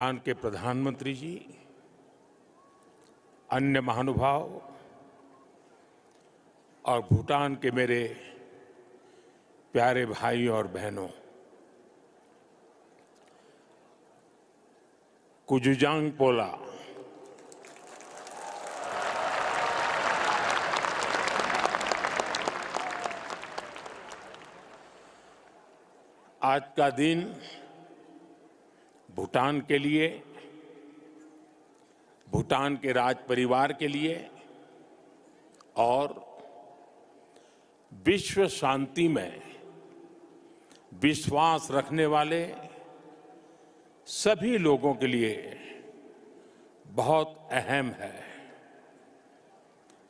भूटान के प्रधानमंत्री जी, अन्य महानुभाव और भूटान के मेरे प्यारे भाई और बहनों, कुजुजांग पोला आज का दिन भूटान के लिए, भूटान के राज परिवार के लिए और विश्व शांति में विश्वास रखने वाले सभी लोगों के लिए बहुत अहम है।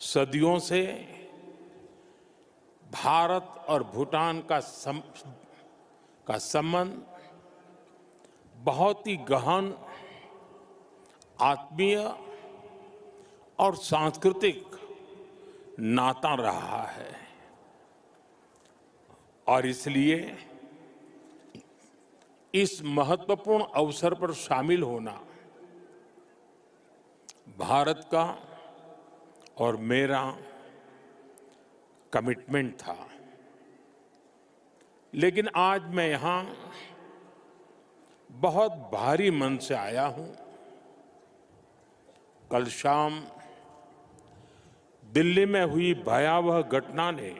सदियों से भारत और भूटान का संबंध बहुत ही गहन, आत्मीय और सांस्कृतिक नाता रहा है और इसलिए इस महत्वपूर्ण अवसर पर शामिल होना भारत का और मेरा कमिटमेंट था। लेकिन आज मैं यहां बहुत भारी मन से आया हूं। कल शाम दिल्ली में हुई भयावह घटना ने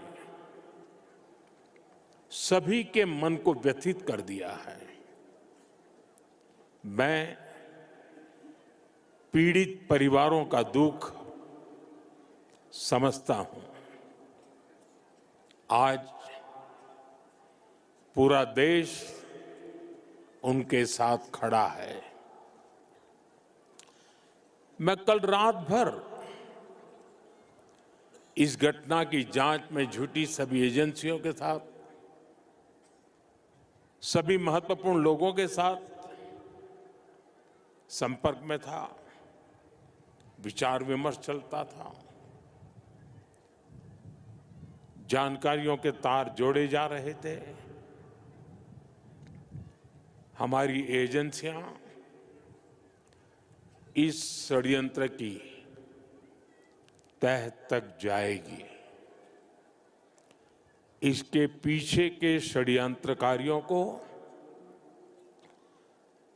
सभी के मन को व्यथित कर दिया है। मैं पीड़ित परिवारों का दुख समझता हूं। आज पूरा देश उनके साथ खड़ा है। मैं कल रात भर इस घटना की जांच में जुटी सभी एजेंसियों के साथ, सभी महत्वपूर्ण लोगों के साथ संपर्क में था, विचार विमर्श चलता था, जानकारियों के तार जोड़े जा रहे थे। हमारी एजेंसियां इस षड्यंत्र की तह तक जाएगी। इसके पीछे के षड्यंत्रकारियों को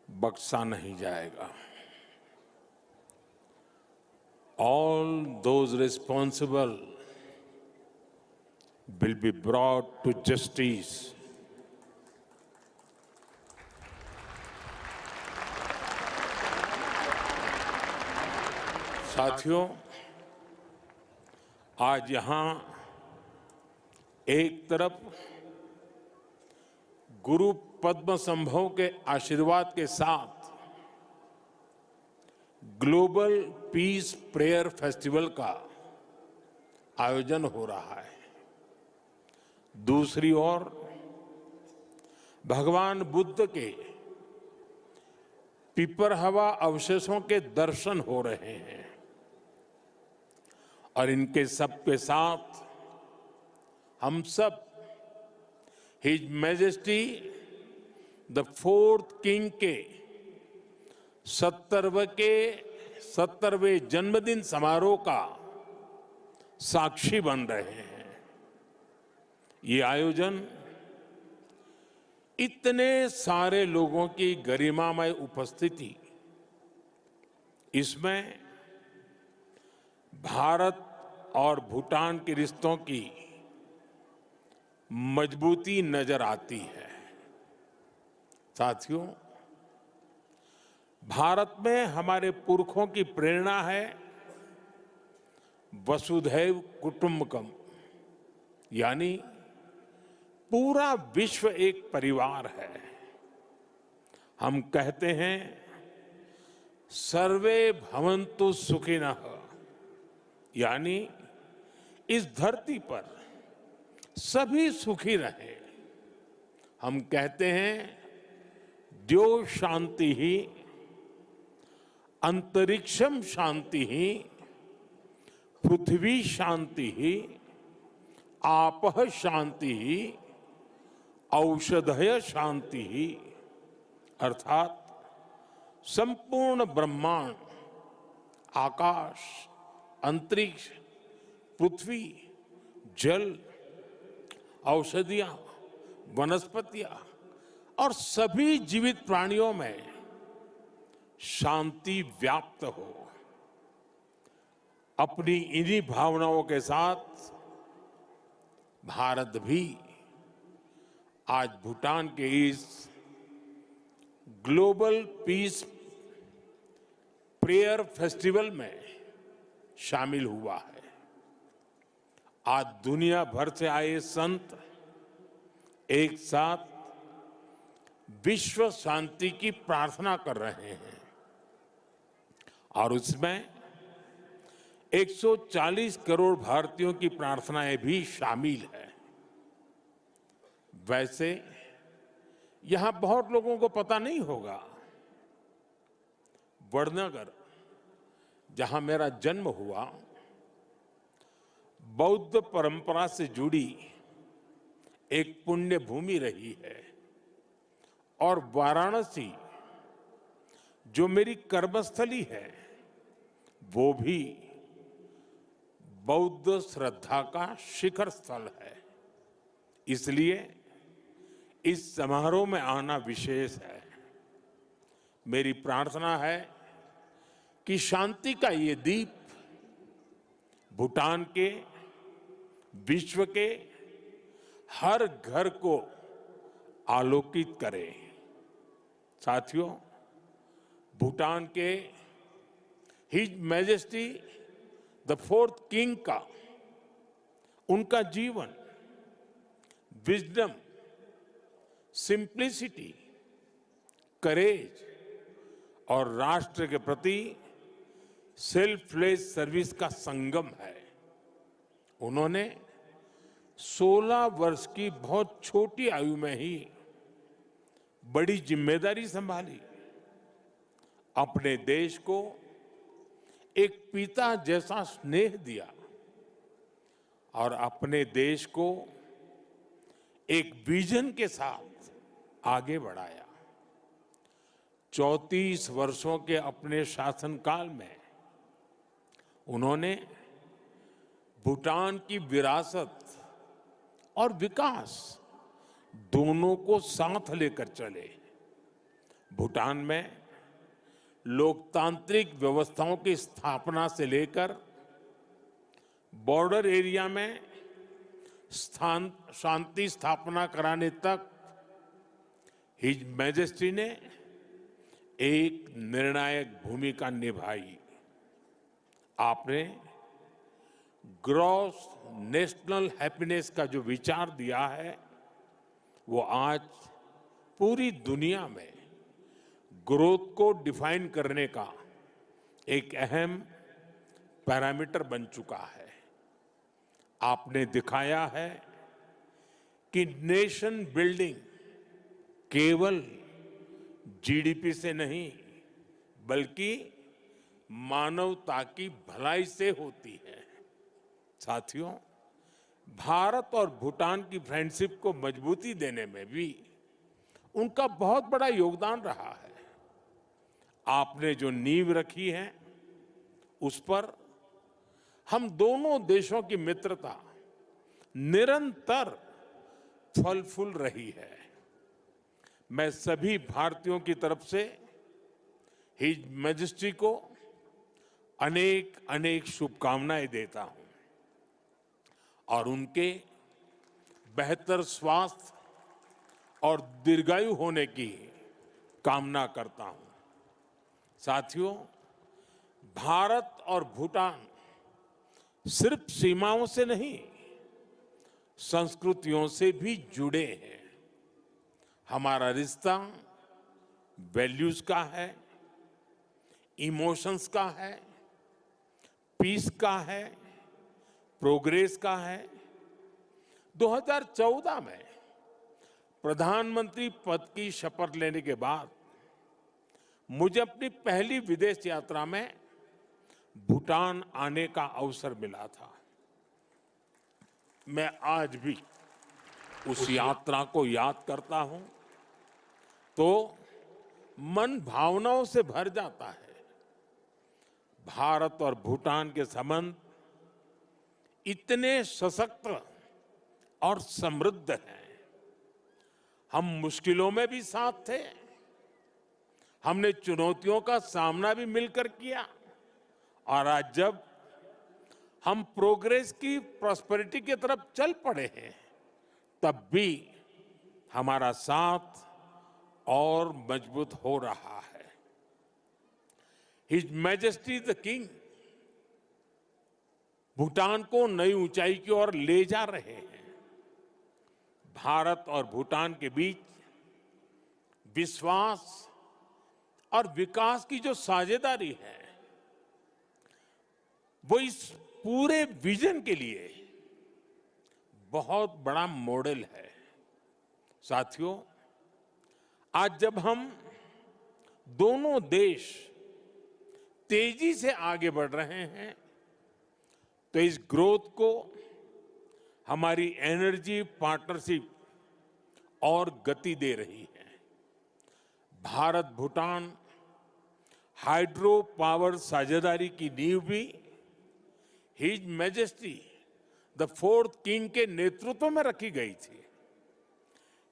बख्शा नहीं जाएगा। All those responsible will be brought to justice. साथियों, आज यहां एक तरफ गुरु पद्म संभव के आशीर्वाद के साथ ग्लोबल पीस प्रेयर फेस्टिवल का आयोजन हो रहा है। दूसरी ओर भगवान बुद्ध के पिपरहवा अवशेषों के दर्शन हो रहे हैं और इनके सब के साथ हम सब his majesty the fourth king के 70वें जन्मदिन समारोह का साक्षी बन रहे हैं। ये आयोजन इतने सारे लोगों की गरिमामय उपस्थिति, इसमें भारत और भूटान के रिश्तों की मजबूती नजर आती है। साथियों, भारत में हमारे पुरखों की प्रेरणा है वसुधैव कुटुंबकम, यानी पूरा विश्व एक परिवार है। हम कहते हैं सर्वे भवन्तु सुखिनः, यानी इस धरती पर सभी सुखी रहें। हम कहते हैं द्यो शांति ही अंतरिक्षम शांति ही पृथ्वी शांति ही आपः शांति ही औषधय शांति ही, अर्थात संपूर्ण ब्रह्मांड, आकाश, अंतरिक्ष, पृथ्वी, जल, औषधियां, वनस्पतियां और सभी जीवित प्राणियों में शांति व्याप्त हो। अपनी इन्हीं भावनाओं के साथ भारत भी आज भूटान के इस ग्लोबल पीस प्रेयर फेस्टिवल में शामिल हुआ है। आज दुनिया भर से आए संत एक साथ विश्व शांति की प्रार्थना कर रहे हैं और उसमें 140 करोड़ भारतीयों की प्रार्थनाएं भी शामिल है। वैसे यहां बहुत लोगों को पता नहीं होगा, वडनगर, जहां मेरा जन्म हुआ, बौद्ध परंपरा से जुड़ी एक पुण्य भूमि रही है और वाराणसी, जो मेरी कर्मस्थली है, वो भी बौद्ध श्रद्धा का शिखर स्थल है। इसलिए इस समारोह में आना विशेष है। मेरी प्रार्थना है कि शांति का ये दीप भूटान के, विश्व के हर घर को आलोकित करे। साथियों, भूटान के his majesty the fourth king का, उनका जीवन, विजडम, सिंप्लिसिटी, करेज और राष्ट्र के प्रति सेल्फलेस सर्विस का संगम है। उन्होंने 16 वर्ष की बहुत छोटी आयु में ही बड़ी जिम्मेदारी संभाली, अपने देश को एक पिता जैसा स्नेह दिया और अपने देश को एक विजन के साथ आगे बढ़ाया। 34 वर्षों के अपने शासनकाल में उन्होंने भूटान की विरासत और विकास दोनों को साथ लेकर चले। भूटान में लोकतांत्रिक व्यवस्थाओं की स्थापना से लेकर बॉर्डर एरिया में शांति स्थापना कराने तक हिज मैजेस्टी ने एक निर्णायक भूमिका निभाई। आपने ग्रॉस नेशनल हैप्पीनेस का जो विचार दिया है, वो आज पूरी दुनिया में ग्रोथ को डिफाइन करने का एक अहम पैरामीटर बन चुका है। आपने दिखाया है कि नेशन बिल्डिंग केवल जीडीपी से नहीं, बल्कि मानवता की भलाई से होती है। साथियों, भारत और भूटान की फ्रेंडशिप को मजबूती देने में भी उनका बहुत बड़ा योगदान रहा है। आपने जो नींव रखी है, उस पर हम दोनों देशों की मित्रता निरंतर फल फूल रही है। मैं सभी भारतीयों की तरफ से हिज मैजेस्टी को अनेक अनेक शुभकामनाएं देता हूं और उनके बेहतर स्वास्थ्य और दीर्घायु होने की कामना करता हूं। साथियों, भारत और भूटान सिर्फ सीमाओं से नहीं, संस्कृतियों से भी जुड़े हैं। हमारा रिश्ता वैल्यूज का है, इमोशंस का है, पीस का है, प्रोग्रेस का है। 2014 में प्रधानमंत्री पद की शपथ लेने के बाद मुझे अपनी पहली विदेश यात्रा में भूटान आने का अवसर मिला था। मैं आज भी उस यात्रा को याद करता हूं तो मन भावनाओं से भर जाता है। भारत और भूटान के संबंध इतने सशक्त और समृद्ध हैं। हम मुश्किलों में भी साथ थे, हमने चुनौतियों का सामना भी मिलकर किया, और आज जब हम प्रोग्रेस की प्रॉस्पेरिटी की तरफ चल पड़े हैं, तब भी हमारा साथ और मजबूत हो रहा है। His majesty the king Bhutan को नई ऊंचाई की ओर ले जा रहे हैं। भारत और भूटान के बीच विश्वास और विकास की जो साझेदारी है, वो इस पूरे विजन के लिए बहुत बड़ा मॉडल है। साथियों, आज जब हम दोनों देश तेजी से आगे बढ़ रहे हैं, तो इस ग्रोथ को हमारी एनर्जी पार्टनरशिप और गति दे रही है। भारत भूटान हाइड्रो पावर साझेदारी की नींव भी his majesty the fourth king के नेतृत्व में रखी गई थी।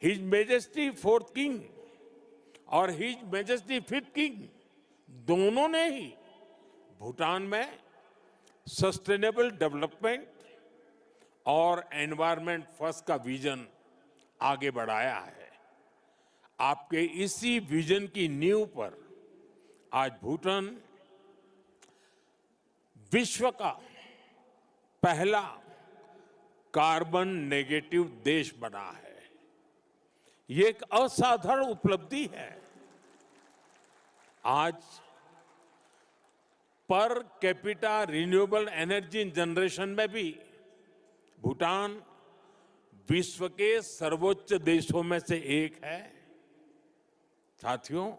हिज मैजेस्टी फोर्थ किंग और हिज मैजेस्टी फिफ्थ किंग दोनों ने ही भूटान में सस्टेनेबल डेवलपमेंट और एनवायरनमेंट फर्स्ट का विजन आगे बढ़ाया है। आपके इसी विजन की नींव पर आज भूटान विश्व का पहला कार्बन नेगेटिव देश बना है। ये एक असाधारण उपलब्धि है। आज per capita renewable energy generation में भी भूटान विश्व के सर्वोच्च देशों में से एक है। साथियों,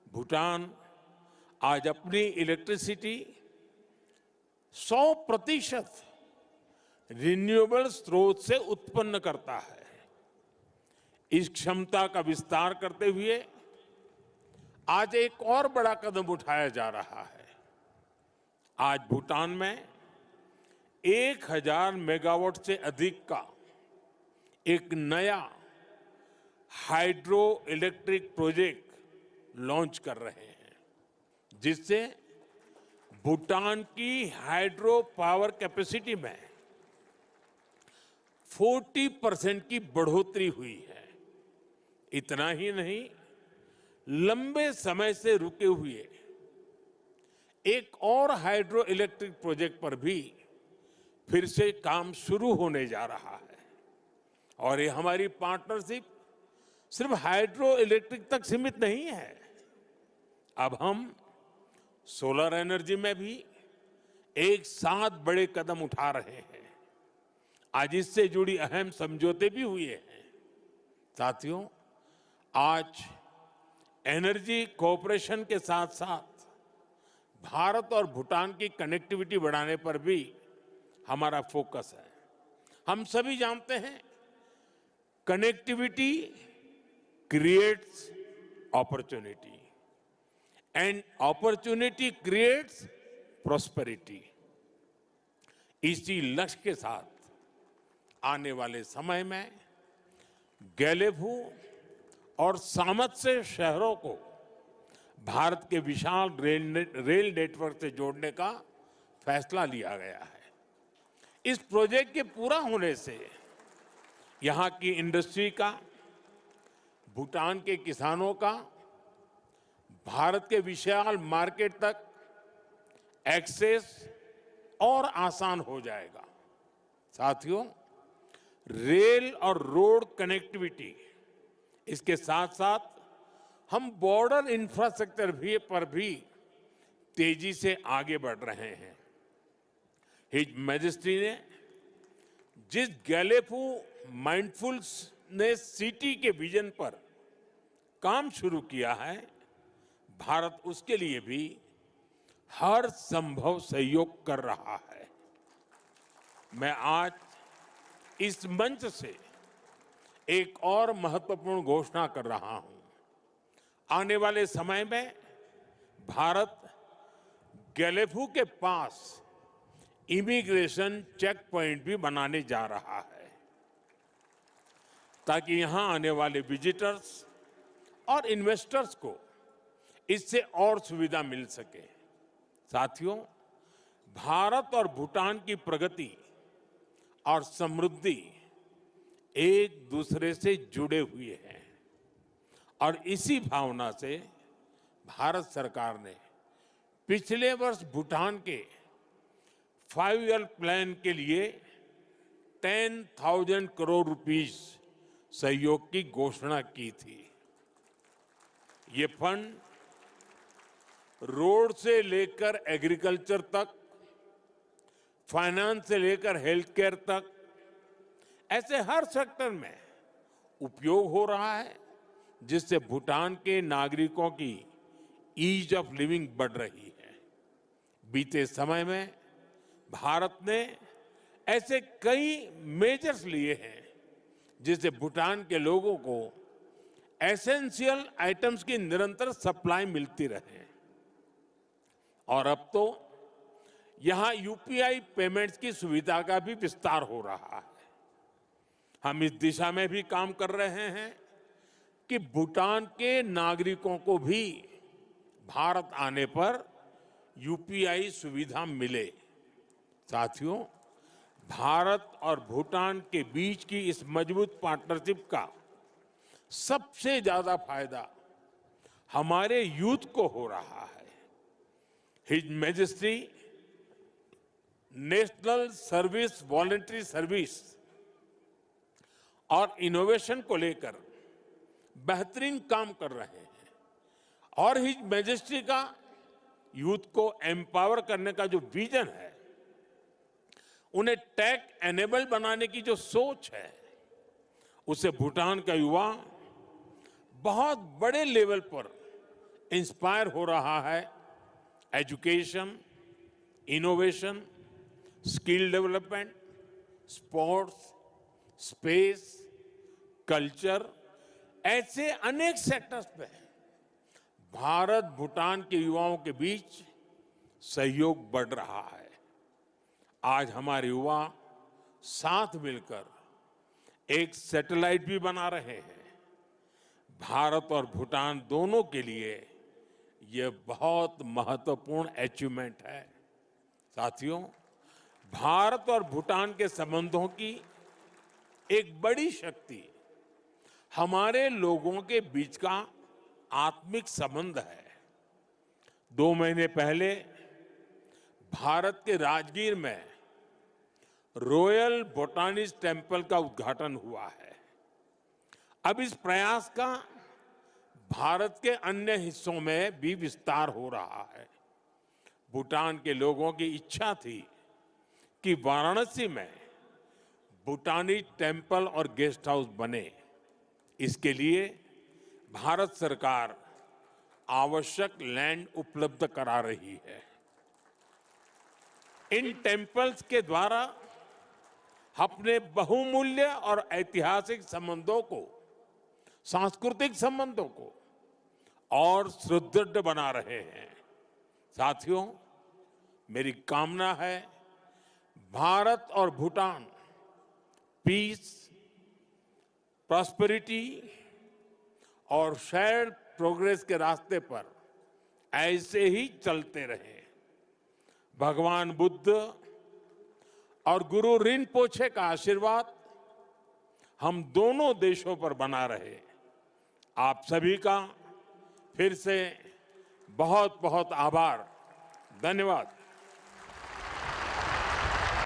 भूटान आज अपनी इलेक्ट्रिसिटी 100% रिन्यूएबल स्रोत से उत्पन्न करता है। इस क्षमता का विस्तार करते हुए आज एक और बड़ा कदम उठाया जा रहा है। आज भूटान में 1000 मेगावाट से अधिक का एक नया हाइड्रो इलेक्ट्रिक प्रोजेक्ट लॉन्च कर रहे हैं, जिससे भूटान की हाइड्रो पावर कैपेसिटी में 40% की बढ़ोतरी हुई है। इतना ही नहीं, लंबे समय से रुके हुए एक और हाइड्रो इलेक्ट्रिक प्रोजेक्ट पर भी फिर से काम शुरू होने जा रहा है। और ये हमारी पार्टनरशिप सिर्फ हाइड्रो इलेक्ट्रिक तक सीमित नहीं है। अब हम सोलर एनर्जी में भी एक साथ बड़े कदम उठा रहे हैं। आज इससे जुड़ी अहम समझौते भी हुए हैं। साथियों, आज एनर्जी कोऑपरेशन के साथ साथ भारत और भूटान की कनेक्टिविटी बढ़ाने पर भी हमारा फोकस है। हम सभी जानते हैं, connectivity creates opportunity and opportunity creates prosperity. इसी लक्ष्य के साथ आने वाले समय में गैलेफू और सामर्थ्य शहरों को भारत के विशाल रेल नेटवर्क से जोड़ने का फैसला लिया गया है। इस प्रोजेक्ट के पूरा होने से यहाँ की इंडस्ट्री का, भूटान के किसानों का, भारत के विशाल मार्केट तक एक्सेस और आसान हो जाएगा। साथियों, रेल और रोड कनेक्टिविटी, इसके साथ साथ हम बॉर्डर इंफ्रास्ट्रक्चर पर भी तेजी से आगे बढ़ रहे हैं। हिज मैजेस्टी ने जिस गैलेफू माइंडफुलनेस सिटी के विजन पर काम शुरू किया है, भारत उसके लिए भी हर संभव सहयोग कर रहा है। मैं आज इस मंच से एक और महत्वपूर्ण घोषणा कर रहा हूं। आने वाले समय में भारत गैलेफू के पास इमिग्रेशन चेक पॉइंट भी बनाने जा रहा है, ताकि यहां आने वाले विजिटर्स और इन्वेस्टर्स को इससे और सुविधा मिल सके। साथियों, भारत और भूटान की प्रगति और समृद्धि एक दूसरे से जुड़े हुए हैं और इसी भावना से भारत सरकार ने पिछले वर्ष भूटान के 5 ईयर प्लान के लिए 10,000 करोड़ रुपीस सहयोग की घोषणा की थी। ये फंड रोड से लेकर एग्रीकल्चर तक, फाइनेंस से लेकर हेल्थ केयर तक, ऐसे हर सेक्टर में उपयोग हो रहा है, जिससे भूटान के नागरिकों की ईज ऑफ लिविंग बढ़ रही है। बीते समय में भारत ने ऐसे कई मेजर्स लिए हैं, जिससे भूटान के लोगों को एसेंशियल आइटम्स की निरंतर सप्लाई मिलती रहे। और अब तो यहां यूपीआई पेमेंट्स की सुविधा का भी विस्तार हो रहा है। हम इस दिशा में भी काम कर रहे हैं कि भूटान के नागरिकों को भी भारत आने पर यूपीआई सुविधा मिले। साथियों, भारत और भूटान के बीच की इस मजबूत पार्टनरशिप का सबसे ज्यादा फायदा हमारे यूथ को हो रहा है। His majesty national service voluntary service और इनोवेशन को लेकर बेहतरीन काम कर रहे हैं और हिज मैजेस्टी का यूथ को एम्पावर करने का जो विजन है, उन्हें टेक एनेबल बनाने की जो सोच है, उससे भूटान का युवा बहुत बड़े लेवल पर इंस्पायर हो रहा है। Education, innovation, skill development, sports, space, culture, ऐसे अनेक सेक्टर्स पे भारत भूटान के युवाओं के बीच सहयोग बढ़ रहा है। आज हमारे युवा साथ मिलकर एक सैटेलाइट भी बना रहे हैं। भारत और भूटान दोनों के लिए यह बहुत महत्वपूर्ण अचीवमेंट है। साथियों, भारत और भूटान के संबंधों की एक बड़ी शक्ति हमारे लोगों के बीच का आत्मिक संबंध है। 2 महीने पहले भारत के राजगीर में रॉयल बोटानिस्ट टेम्पल का उद्घाटन हुआ है। अब इस प्रयास का भारत के अन्य हिस्सों में भी विस्तार हो रहा है। भूटान के लोगों की इच्छा थी कि वाराणसी में भूटानी टेम्पल और गेस्ट हाउस बने। इसके लिए भारत सरकार आवश्यक लैंड उपलब्ध करा रही है। इन टेम्पल्स के द्वारा अपने बहुमूल्य और ऐतिहासिक संबंधों को, सांस्कृतिक संबंधों को और सुदृढ़ बना रहे हैं। साथियों, मेरी कामना है भारत और भूटान पीस, प्रॉस्पेरिटी और शेयर्ड प्रोग्रेस के रास्ते पर ऐसे ही चलते रहे। भगवान बुद्ध और गुरु रिनपोछे का आशीर्वाद हम दोनों देशों पर बना रहे। आप सभी का फिर से बहुत बहुत आभार। धन्यवाद।